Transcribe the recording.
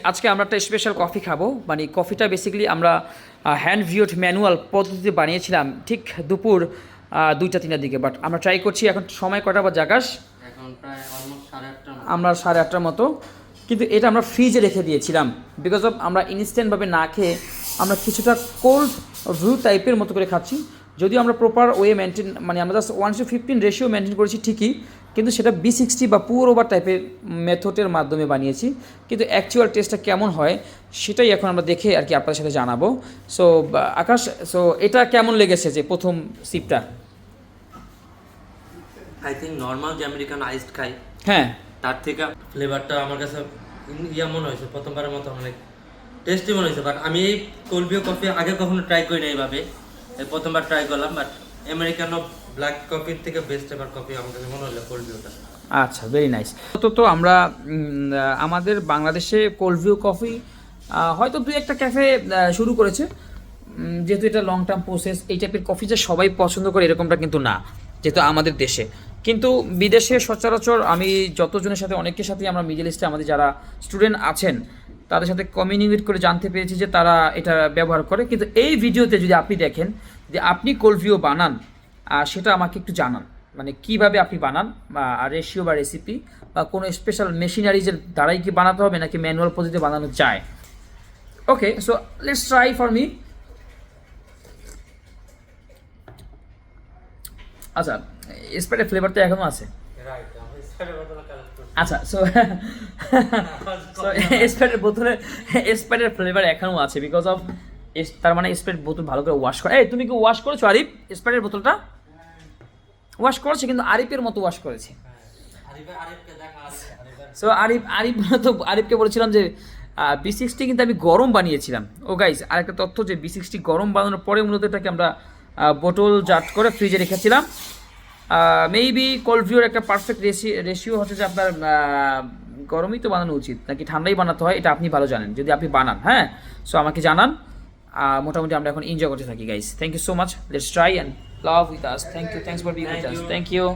আজকে আমরা একটা স্পেশাল কফি খাবো। মানে কফিটা বেসিক্যালি আমরা হ্যান্ড ভিউড ম্যানুয়াল পদ্ধতিতে বানিয়েছিলাম ঠিক দুপুর 2টা-3টার দিকে। বাট আমরা ট্রাই করছি, এখন সময় কটা বা জাগাস এখন প্রায় অলমোস্ট 8:30 আমরা 8:30টার মতো, কিন্তু এটা আমরা ফ্রিজে রেখে দিয়েছিলাম বিকজ অফ আমরা ইনস্ট্যান্টভাবে না খেয়ে আমরা কিছুটা কোল্ড ভিউ টাইপের মতো করে খাচ্ছি। যদিও আমরা প্রপার ওয়ে মেনটেন, মানে আমরা জাস্ট 1:15 রেশিও মেনটেন করেছি ঠিকই, কিন্তু সেটা B60 বা পুর ওভার টাইপের মেথডের মাধ্যমে বানিয়েছি। কিন্তু অ্যাকচুয়াল টেস্টটা কেমন হয় সেটাই এখন আমরা দেখে আর কি আপনাদের সাথে জানাবো। সো আকাশ, সো এটা কেমন লেগেছে যে প্রথম সিপটা? আই থিঙ্ক নর্মাল যে আমেরিকান আইসড খাই হ্যাঁ, তার থেকে ফ্লেভারটা আমার কাছে মনে হয়েছে, প্রথমবারের মতো অনেক টেস্টি মনে হয়েছে। বাট আমি এই কোল্ড ব্রিউ কফি আগে কখনো ট্রাই করি না এইভাবে, এই প্রথমবার ট্রাই করলাম। বাট আমেরিকানো ব্ল্যাক কফির থেকে বেস্ট এবার কফি আমার কাছে মনে হলো কোল্ড ব্রিউটা। আচ্ছা, ভেরি নাইস। তো আমরা আমাদের বাংলাদেশে কোল্ড ভিউ কফি হয়তো 2-1টা ক্যাফে শুরু করেছে, যেহেতু এটা লং টার্ম প্রসেস। এই টাইপের কফি যে সবাই পছন্দ করে এরকমটা কিন্তু না, যেহেতু আমাদের দেশে। কিন্তু বিদেশে সচরাচর আমি যতজনের সাথে, অনেকের সাথে আমরা মিডল ইস্টে আমাদের যারা স্টুডেন্ট আছেন তাদের সাথে কমিউনিকেট করে জানতে পেরেছি যে তারা এটা ব্যবহার করে। কিন্তু এই ভিডিওতে যদি আপনি দেখেন যে আপনি কোল্ড ভিউ বানান, সেটা আমাকে একটু জানান, মানে কিভাবে আপনি বানান, রেশিও বা রেসিপি বা কোনো স্পেশাল মেশিনারিজের দ্বারাই কি বানাতে হবে নাকি ম্যানুয়াল পদ্ধতিতে বানানো যায়। Okay, so let's try for me. আচ্ছা, স্প্রাইটের ফ্লেভার তো এখনও আছে। আচ্ছা, সো স্প্রাইটের ফ্লেভার এখনও আছে বিকজ অফ, তার মানে স্প্রাইট বোতল ভালো করে ওয়াশ করে। এই তুমি কি ওয়াশ করেছো আরিফ? স্প্রাইটের বোতলটা ওয়াশ করেছে, কিন্তু আরিফের মতো ওয়াশ করেছে। সো আরিফকে বলেছিলাম যে B60 কিন্তু আমি গরম বানিয়েছিলাম। ও গাইস, আরেকটা তথ্য যে B60 গরম বানানোর পরে মূলত এটাকে আমরা বোতল জাট করে ফ্রিজে রেখেছিলাম। মেবি কোল্ড ভিউর একটা পারফেক্ট রেশিও হচ্ছে যে আপনার গরমই তো বানানো উচিত নাকি ঠান্ডাই বানাতে হয়, এটা আপনি ভালো জানেন যদি আপনি বানান। হ্যাঁ, সো আমাকে জানান। মোটামুটি আমরা এখন এনজয় করতে থাকি guys. Thank you so much, let's try and love with us. Thank you, thanks for being with us, thank you.